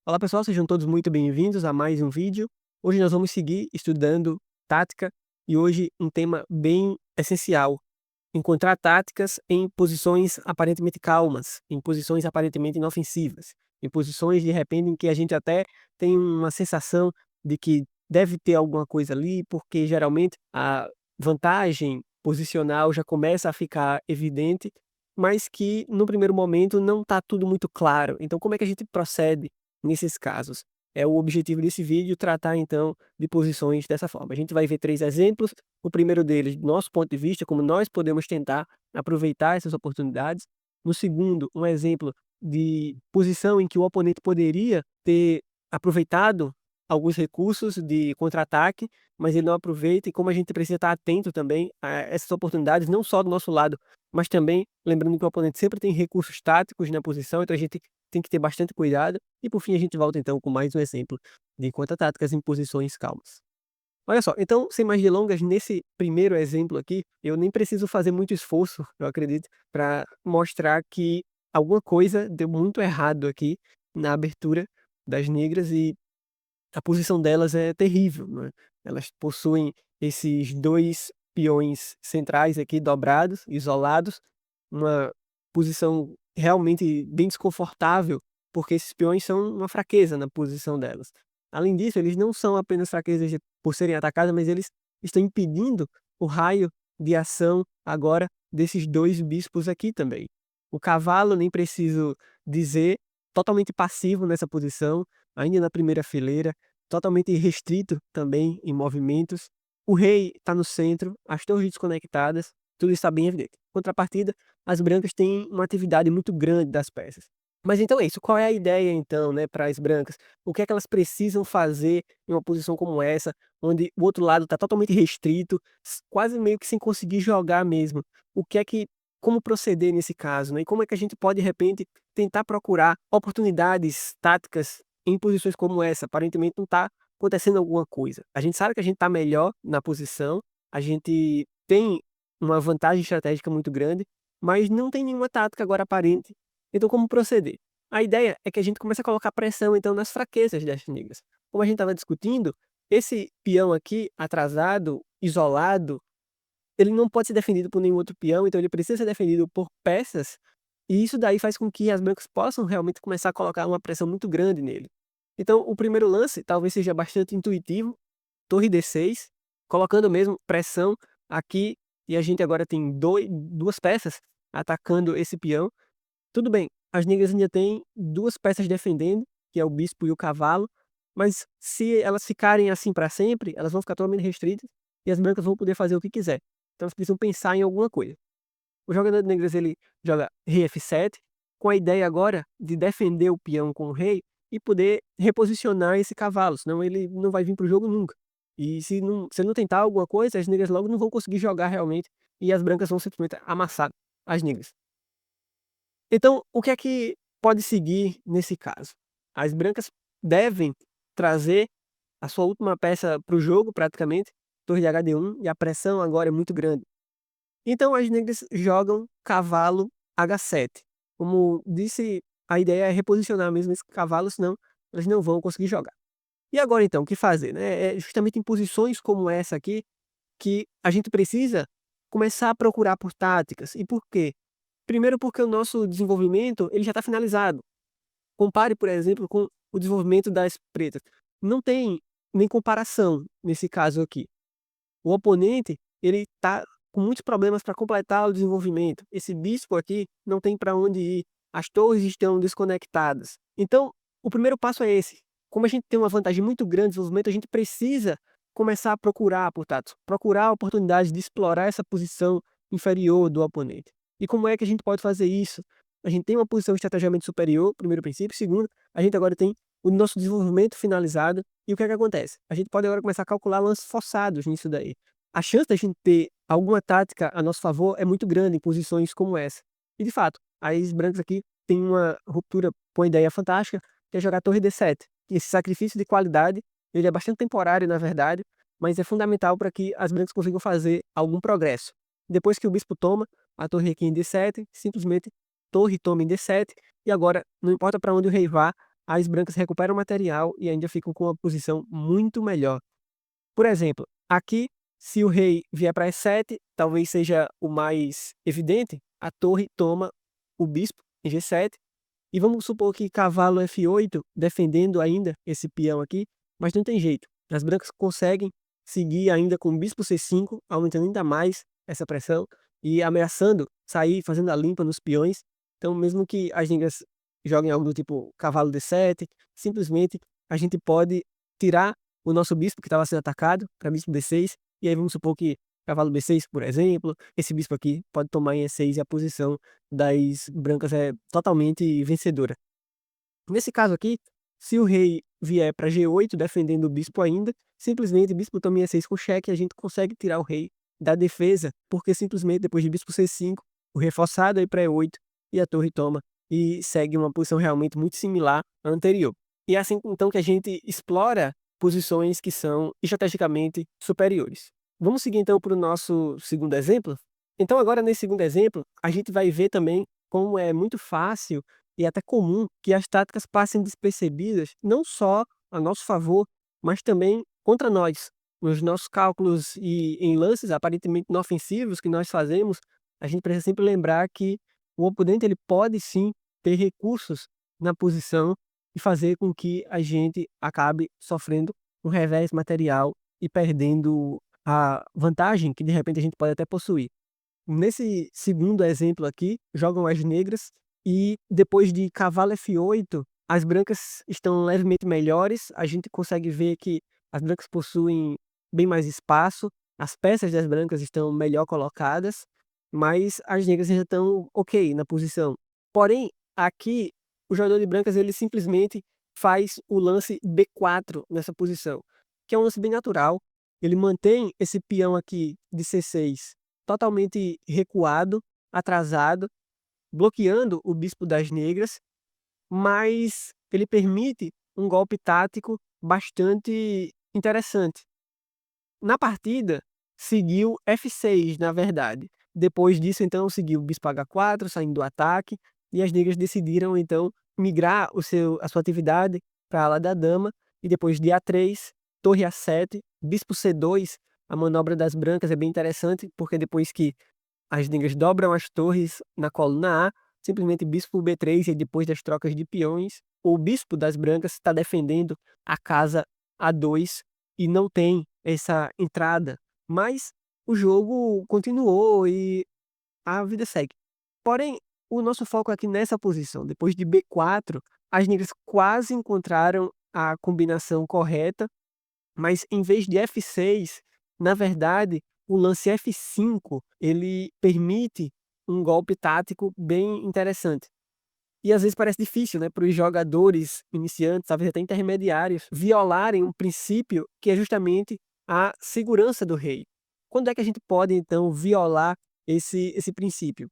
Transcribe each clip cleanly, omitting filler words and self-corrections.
Olá pessoal, sejam todos muito bem-vindos a mais um vídeo. Hoje nós vamos seguir estudando tática e hoje um tema bem essencial: encontrar táticas em posições aparentemente calmas, em posições aparentemente inofensivas, em posições de repente em que a gente até tem uma sensação de que deve ter alguma coisa ali, porque geralmente a vantagem posicional já começa a ficar evidente, mas que no primeiro momento não está tudo muito claro. Então como é que a gente procede nesses casos? É o objetivo desse vídeo tratar então de posições dessa forma. A gente vai ver 3 exemplos. O primeiro deles, do nosso ponto de vista, como nós podemos tentar aproveitar essas oportunidades. No segundo, um exemplo de posição em que o oponente poderia ter aproveitado alguns recursos de contra-ataque, mas ele não aproveita, e como a gente precisa estar atento também a essas oportunidades, não só do nosso lado, mas também lembrando que o oponente sempre tem recursos táticos na posição, então a gente tem que ter bastante cuidado. E por fim a gente volta então com mais um exemplo de contra-táticas em posições calmas. Olha só, então, sem mais delongas, nesse primeiro exemplo aqui, eu nem preciso fazer muito esforço, eu acredito, para mostrar que alguma coisa deu muito errado aqui na abertura das negras e a posição delas é terrível, né. Elas possuem esses 2 peões centrais aqui dobrados, isolados, uma posição realmente bem desconfortável, porque esses peões são uma fraqueza na posição delas. Além disso, eles não são apenas fraquezas por serem atacados, mas eles estão impedindo o raio de ação agora desses 2 bispos aqui também. O cavalo, nem preciso dizer, totalmente passivo nessa posição, ainda na primeira fileira, totalmente restrito também em movimentos. O rei está no centro, as torres desconectadas, tudo está bem evidente. Contrapartida, as brancas têm uma atividade muito grande das peças. Mas então é isso, qual é a ideia então, né, para as brancas? O que é que elas precisam fazer em uma posição como essa, onde o outro lado está totalmente restrito, quase meio que sem conseguir jogar mesmo? O que é que como proceder nesse caso, né? E como é que a gente pode de repente tentar procurar oportunidades táticas em posições como essa? Aparentemente não está acontecendo alguma coisa. A gente sabe que a gente está melhor na posição, a gente tem uma vantagem estratégica muito grande, mas não tem nenhuma tática agora aparente. Então como proceder? A ideia é que a gente comece a colocar pressão então nas fraquezas das negras. Como a gente estava discutindo, esse peão aqui atrasado, isolado, ele não pode ser defendido por nenhum outro peão, então ele precisa ser defendido por peças, e isso daí faz com que as brancas possam realmente começar a colocar uma pressão muito grande nele. Então o primeiro lance talvez seja bastante intuitivo, torre D6, colocando mesmo pressão aqui, e a gente agora tem 2 peças atacando esse peão. Tudo bem, as negras ainda têm 2 peças defendendo, que é o bispo e o cavalo, mas se elas ficarem assim para sempre, elas vão ficar totalmente restritas, e as brancas vão poder fazer o que quiser. Então elas precisam pensar em alguma coisa. O jogador de negras ele joga rei F7, com a ideia agora de defender o peão com o rei e poder reposicionar esse cavalo, senão ele não vai vir para o jogo nunca. E se não tentar alguma coisa, as negras logo não vão conseguir jogar realmente, e as brancas vão simplesmente amassar as negras. Então, o que é que pode seguir nesse caso? As brancas devem trazer a sua última peça para o jogo praticamente, torre de HD1, e a pressão agora é muito grande. Então as negras jogam cavalo H7. Como disse, a ideia é reposicionar mesmo esse cavalo, senão elas não vão conseguir jogar. E agora então, o que fazer, né? É justamente em posições como essa aqui, que a gente precisa começar a procurar por táticas. E por quê? Primeiro porque o nosso desenvolvimento, ele já está finalizado. Compare, por exemplo, com o desenvolvimento das pretas. Não tem nem comparação nesse caso aqui. O oponente, ele está com muitos problemas para completar o desenvolvimento. Esse bispo aqui não tem para onde ir, as torres estão desconectadas. Então, o primeiro passo é esse. Como a gente tem uma vantagem muito grande de desenvolvimento, a gente precisa começar a procurar, portanto, procurar oportunidades de explorar essa posição inferior do oponente. E como é que a gente pode fazer isso? A gente tem uma posição estrategicamente superior, primeiro princípio. Segundo, a gente agora tem o nosso desenvolvimento finalizado. E o que é que acontece? A gente pode agora começar a calcular lances forçados nisso daí. A chance da gente ter alguma tática a nosso favor é muito grande em posições como essa. E de fato, as brancas aqui têm uma ruptura com uma ideia fantástica, que é jogar torre D7. E esse sacrifício de qualidade, ele é bastante temporário na verdade, mas é fundamental para que as brancas consigam fazer algum progresso. Depois que o bispo toma a torre aqui em D7, simplesmente torre toma em D7, e agora não importa para onde o rei vá, as brancas recuperam o material e ainda ficam com uma posição muito melhor. Por exemplo, aqui, se o rei vier para E7, talvez seja o mais evidente, a torre toma o bispo em G7, e vamos supor que cavalo F8, defendendo ainda esse peão aqui, mas não tem jeito. As brancas conseguem seguir ainda com o bispo C5, aumentando ainda mais essa pressão e ameaçando sair, fazendo a limpa nos peões. Então, mesmo que as negras joguem algo do tipo cavalo D7, simplesmente a gente pode tirar o nosso bispo que estava sendo atacado para bispo D6, e aí vamos supor que cavalo B6, por exemplo, esse bispo aqui pode tomar em E6 e a posição das brancas é totalmente vencedora. Nesse caso aqui, se o rei vier para G8 defendendo o bispo ainda, simplesmente bispo toma em E6 com cheque, a gente consegue tirar o rei da defesa, porque simplesmente depois de bispo C5, o reforçado aí para E8 e a torre toma e segue uma posição realmente muito similar à anterior. E é assim então que a gente explora posições que são estrategicamente superiores. Vamos seguir então para o nosso segundo exemplo? Então agora nesse segundo exemplo, a gente vai ver também como é muito fácil e até comum que as táticas passem despercebidas, não só a nosso favor, mas também contra nós. Nos nossos cálculos e em lances aparentemente inofensivos que nós fazemos, a gente precisa sempre lembrar que o oponente ele pode sim ter recursos na posição e fazer com que a gente acabe sofrendo um revés material e perdendo a vantagem que de repente a gente pode até possuir. Nesse segundo exemplo aqui, jogam as negras e depois de cavalo F8, as brancas estão levemente melhores. A gente consegue ver que as brancas possuem bem mais espaço, as peças das brancas estão melhor colocadas, mas as negras ainda estão ok na posição. Porém, aqui, o jogador de brancas ele simplesmente faz o lance B4 nessa posição, que é um lance bem natural. Ele mantém esse peão aqui de C6 totalmente recuado, atrasado, bloqueando o bispo das negras, mas ele permite um golpe tático bastante interessante. Na partida, seguiu F6, na verdade. Depois disso, então, seguiu bispo H4, saindo do ataque, e as negras decidiram, então, migrar a sua atividade para a ala da dama, e depois de A3, torre A7, bispo C2, a manobra das brancas é bem interessante, porque depois que as negras dobram as torres na coluna A, simplesmente bispo B3, e depois das trocas de peões, o bispo das brancas está defendendo a casa A2 e não tem essa entrada. Mas o jogo continuou e a vida segue. Porém, o nosso foco aqui nessa posição, depois de B4, as negras quase encontraram a combinação correta, mas em vez de F6, na verdade, o lance F5, ele permite um golpe tático bem interessante. E às vezes parece difícil, né, para os jogadores iniciantes, talvez até intermediários, violarem um princípio que é justamente a segurança do rei. Quando é que a gente pode, então, violar esse princípio?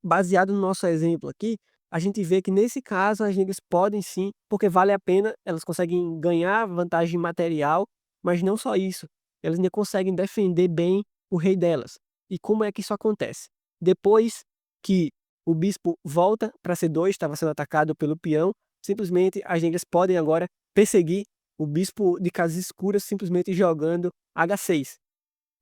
Baseado no nosso exemplo aqui, a gente vê que nesse caso as negras podem sim, porque vale a pena, elas conseguem ganhar vantagem material, mas não só isso, elas ainda conseguem defender bem o rei delas. E como é que isso acontece? Depois que o bispo volta para C2, estava sendo atacado pelo peão, simplesmente as negras podem agora perseguir o bispo de casas escuras simplesmente jogando H6.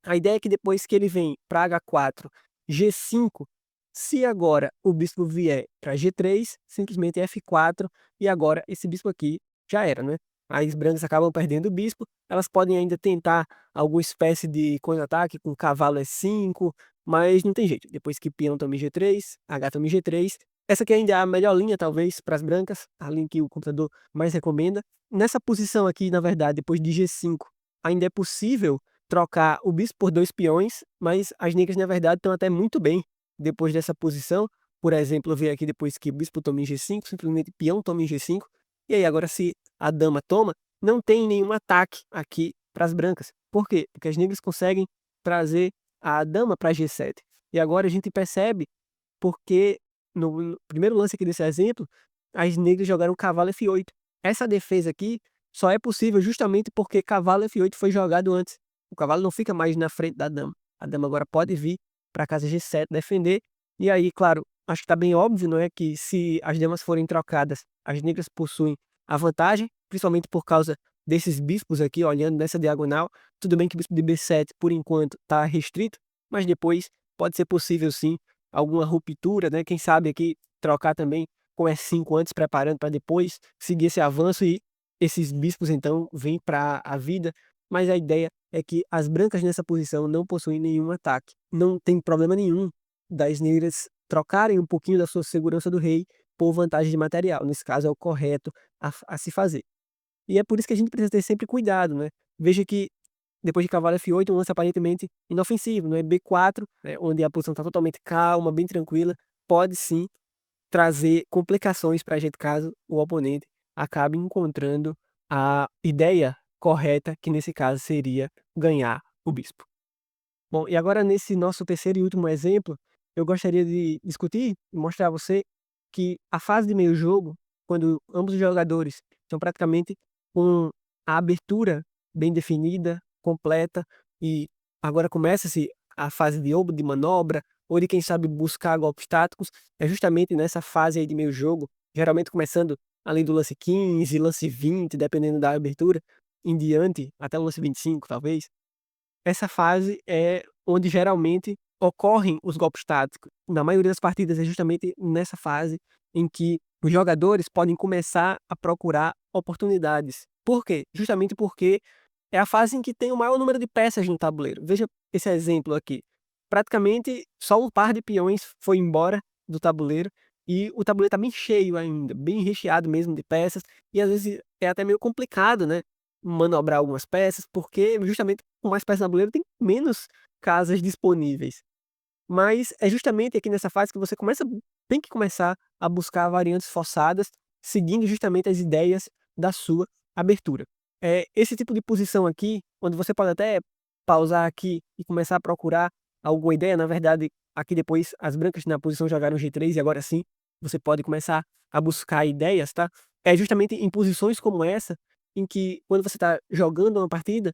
A ideia é que depois que ele vem para H4, G5, se agora o bispo vier para G3, simplesmente F4, e agora esse bispo aqui já era, né? As brancas acabam perdendo o bispo, elas podem ainda tentar alguma espécie de contra-ataque com cavalo E5, mas não tem jeito. Depois que peão toma em G3, H toma em G3, essa aqui ainda é a melhor linha, talvez, para as brancas, a linha que o computador mais recomenda. Nessa posição aqui, na verdade, depois de G5, ainda é possível trocar o bispo por 2 peões, mas as negras, na verdade, estão até muito bem depois dessa posição. Por exemplo, eu venho aqui depois que o bispo toma em G5, simplesmente peão toma em G5, e aí agora se a dama toma, não tem nenhum ataque aqui para as brancas. Por quê? Porque as negras conseguem trazer a dama para G7. E agora a gente percebe porque no primeiro lance aqui desse exemplo, as negras jogaram cavalo F8. Essa defesa aqui só é possível justamente porque cavalo F8 foi jogado antes. O cavalo não fica mais na frente da dama. A dama agora pode vir para casa G7 defender. E aí, claro, acho que está bem óbvio, não é, que se as damas forem trocadas, as negras possuem a vantagem, principalmente por causa desses bispos aqui, olhando nessa diagonal. Tudo bem que o bispo de B7, por enquanto, está restrito, mas depois pode ser possível sim alguma ruptura, né? Quem sabe aqui trocar também com E5 antes, preparando para depois seguir esse avanço e esses bispos então vêm para a vida. Mas a ideia é que as brancas nessa posição não possuem nenhum ataque. Não tem problema nenhum das negras trocarem um pouquinho da sua segurança do rei por vantagem de material. Nesse caso é o correto a se fazer. E é por isso que a gente precisa ter sempre cuidado, né? Veja que depois de cavalo F8, um lance aparentemente inofensivo, não é B4, né, onde a posição está totalmente calma, bem tranquila, pode sim trazer complicações para a gente caso o oponente acabe encontrando a ideia correta, que nesse caso seria ganhar o bispo. Bom, e agora nesse nosso terceiro e último exemplo, eu gostaria de discutir e mostrar a você que a fase de meio jogo, quando ambos os jogadores estão praticamente com a abertura bem definida, completa, e agora começa-se a fase de manobra, ou de quem sabe buscar golpes táticos, é justamente nessa fase aí de meio jogo, geralmente começando além do lance 15, lance 20, dependendo da abertura, em diante, até o lance 25 talvez. Essa fase é onde geralmente ocorrem os golpes táticos. Na maioria das partidas é justamente nessa fase em que os jogadores podem começar a procurar oportunidades. Por quê? Justamente porque é a fase em que tem o maior número de peças no tabuleiro. Veja esse exemplo aqui. Praticamente só um par de peões foi embora do tabuleiro e o tabuleiro está bem cheio ainda, bem recheado mesmo de peças, e às vezes é até meio complicado, né, manobrar algumas peças, porque justamente com mais peças no tabuleiro tem menos casas disponíveis. Mas é justamente aqui nessa fase que você tem que começar a buscar variantes forçadas, seguindo justamente as ideias da sua abertura. Esse tipo de posição aqui, onde você pode até pausar aqui e começar a procurar alguma ideia, na verdade, aqui depois as brancas na posição jogaram G3 e agora sim você pode começar a buscar ideias, tá? É justamente em posições como essa, em que quando você está jogando uma partida,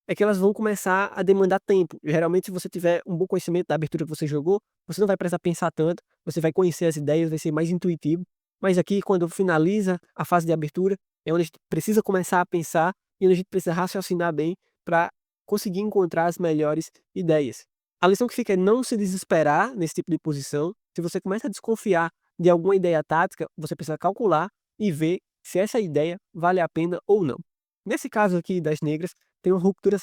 é que elas vão começar a demandar tempo. Geralmente, se você tiver um bom conhecimento da abertura que você jogou, você não vai precisar pensar tanto, você vai conhecer as ideias, vai ser mais intuitivo. Mas aqui, quando finaliza a fase de abertura, é onde a gente precisa começar a pensar e onde a gente precisa raciocinar bem para conseguir encontrar as melhores ideias. A lição que fica é não se desesperar nesse tipo de posição. Se você começa a desconfiar de alguma ideia tática, você precisa calcular e ver se essa ideia vale a pena ou não. Nesse caso aqui das negras, tem uma ruptura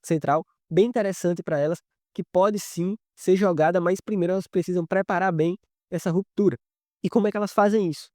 central bem interessante para elas, que pode sim ser jogada, mas primeiro elas precisam preparar bem essa ruptura. E como é que elas fazem isso?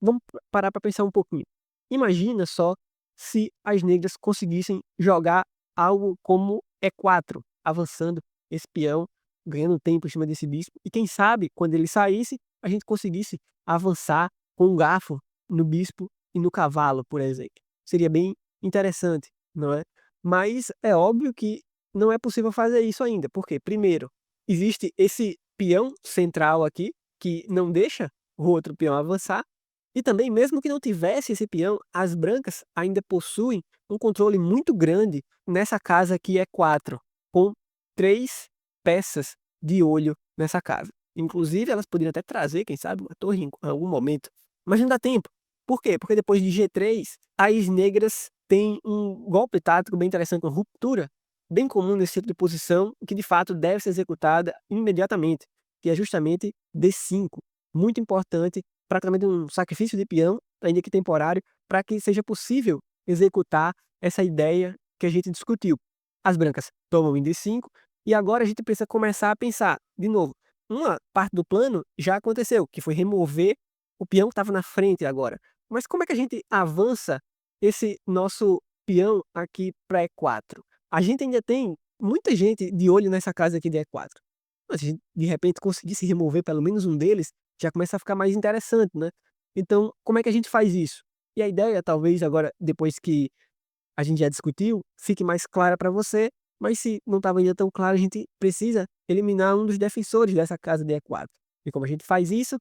Vamos parar para pensar um pouquinho. Imagina só se as negras conseguissem jogar algo como E4, avançando esse peão, ganhando tempo em cima desse bispo, e quem sabe, quando ele saísse, a gente conseguisse avançar com um garfo no bispo e no cavalo, por exemplo. Seria bem interessante, não é? Mas é óbvio que não é possível fazer isso ainda. Por quê? Primeiro, existe esse peão central aqui, que não deixa o outro peão avançar, e também, mesmo que não tivesse esse peão, as brancas ainda possuem um controle muito grande nessa casa que é 4, com 3 peças de olho nessa casa. Inclusive, elas poderiam até trazer, quem sabe, uma torre em algum momento, mas não dá tempo. Por quê? Porque depois de G3, as negras têm um golpe tático bem interessante, uma ruptura bem comum nesse tipo de posição, que de fato deve ser executada imediatamente, que é justamente D5. Muito importante, praticamente um sacrifício de peão, ainda que temporário, para que seja possível executar essa ideia que a gente discutiu. As brancas tomam em D5, e agora a gente precisa começar a pensar, de novo, uma parte do plano já aconteceu, que foi remover o peão que estava na frente agora. Mas como é que a gente avança esse nosso peão aqui para E4? A gente ainda tem muita gente de olho nessa casa aqui de E4. Mas se a gente, de repente, conseguisse remover pelo menos um deles, já começa a ficar mais interessante, né? Então, como é que a gente faz isso? E a ideia, talvez, agora, depois que a gente já discutiu, fique mais clara para você, mas se não estava ainda tão claro, a gente precisa eliminar um dos defensores dessa casa de E4. E como a gente faz isso?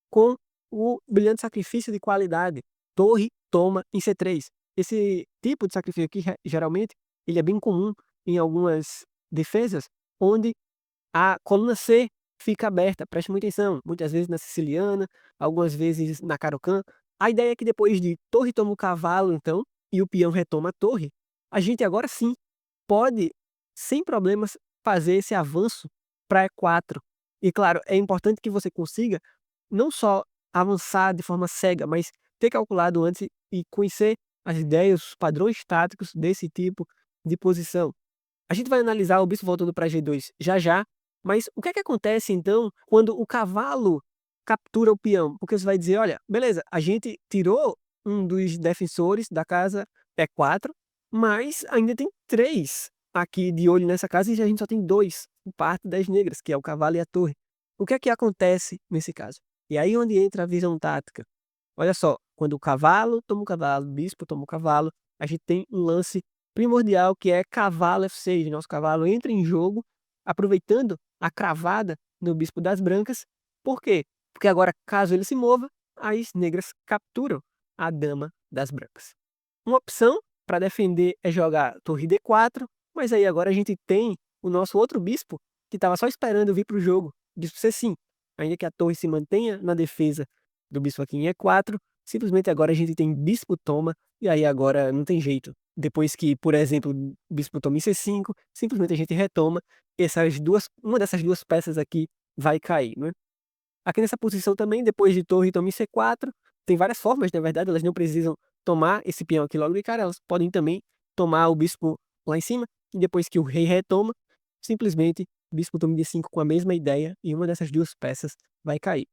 Com o brilhante sacrifício de qualidade, torre toma em C3. Esse tipo de sacrifício aqui, geralmente, ele é bem comum em algumas defesas, onde a coluna C fica aberta, preste muita atenção, muitas vezes na siciliana, algumas vezes na Caro-Kann, A ideia é que depois de torre toma o cavalo, então, e o peão retoma a torre, a gente agora sim pode, sem problemas, fazer esse avanço para E4. E claro, é importante que você consiga não só avançar de forma cega, mas ter calculado antes e conhecer as ideias, os padrões táticos desse tipo de posição. A gente vai analisar o bispo voltando para G2 já já, mas o que é que acontece então quando o cavalo captura o peão? Porque você vai dizer: olha, beleza, a gente tirou um dos defensores da casa E4, mas ainda tem 3 aqui de olho nessa casa e a gente só tem 2 por parte das negras, que é o cavalo e a torre. O que é que acontece nesse caso? E aí onde entra a visão tática. Olha só, quando o cavalo toma o cavalo, o bispo toma o cavalo, a gente tem um lance primordial que é cavalo F6. Nosso cavalo entra em jogo, aproveitando a cravada no bispo das brancas. Por quê? Porque agora, caso ele se mova, as negras capturam a dama das brancas. Uma opção para defender é jogar torre D4, mas aí agora a gente tem o nosso outro bispo que estava só esperando vir para o jogo, bispo C5. Ainda que a torre se mantenha na defesa do bispo aqui em E4, simplesmente agora a gente tem bispo toma, e aí agora não tem jeito. Depois que, por exemplo, o bispo toma em C5, simplesmente a gente retoma, uma dessas duas peças aqui vai cair, né? Aqui nessa posição também, depois de torre toma em C4, tem várias formas, na verdade, elas não precisam tomar esse peão aqui logo de cara, elas podem também tomar o bispo lá em cima, e depois que o rei retoma, simplesmente bispo toma em D5 com a mesma ideia, e uma dessas duas peças vai cair.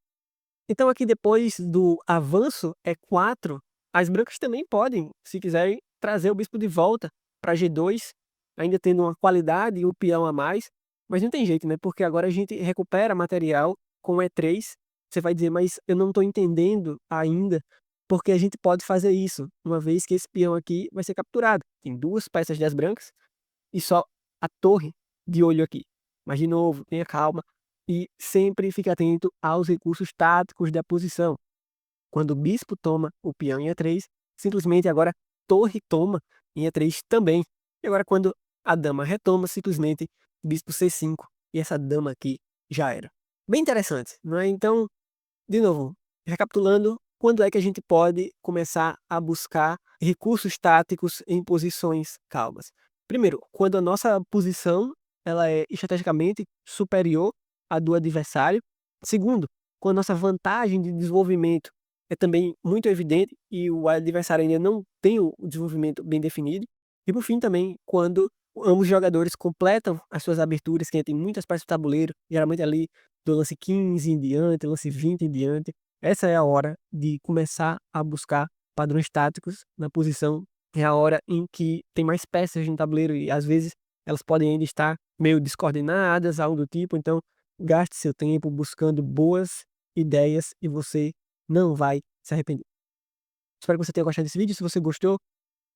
Então aqui depois do avanço E4, as brancas também podem, se quiserem, trazer o bispo de volta para G2, ainda tendo uma qualidade e um peão a mais, mas não tem jeito, né? Porque agora a gente recupera material com E3. Você vai dizer, mas eu não estou entendendo ainda porque a gente pode fazer isso, uma vez que esse peão aqui vai ser capturado. Tem 2 peças das brancas e só a torre de olho aqui. Mas de novo, tenha calma e sempre fique atento aos recursos táticos da posição. Quando o bispo toma o peão em E3, simplesmente agora torre toma em E3 também. E agora quando a dama retoma, simplesmente bispo C5 e essa dama aqui já era. Bem interessante, não é? Então, de novo, recapitulando, quando é que a gente pode começar a buscar recursos táticos em posições calmas? Primeiro, quando a nossa posição ela é estrategicamente superior à do adversário. Segundo, quando a nossa vantagem de desenvolvimento é também muito evidente e o adversário ainda não tem o desenvolvimento bem definido. E por fim também, quando ambos os jogadores completam as suas aberturas, que tem muitas peças do tabuleiro, geralmente ali do lance 15 em diante, lance 20 em diante. Essa é a hora de começar a buscar padrões táticos na posição. É a hora em que tem mais peças no tabuleiro e às vezes elas podem ainda estar meio descoordenadas, algo do tipo. Então, gaste seu tempo buscando boas ideias e você não vai se arrepender. Espero que você tenha gostado desse vídeo. Se você gostou,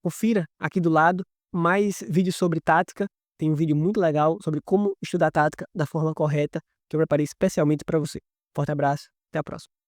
confira aqui do lado mais vídeos sobre tática. Tem um vídeo muito legal sobre como estudar tática da forma correta que eu preparei especialmente para você. Forte abraço, até a próxima.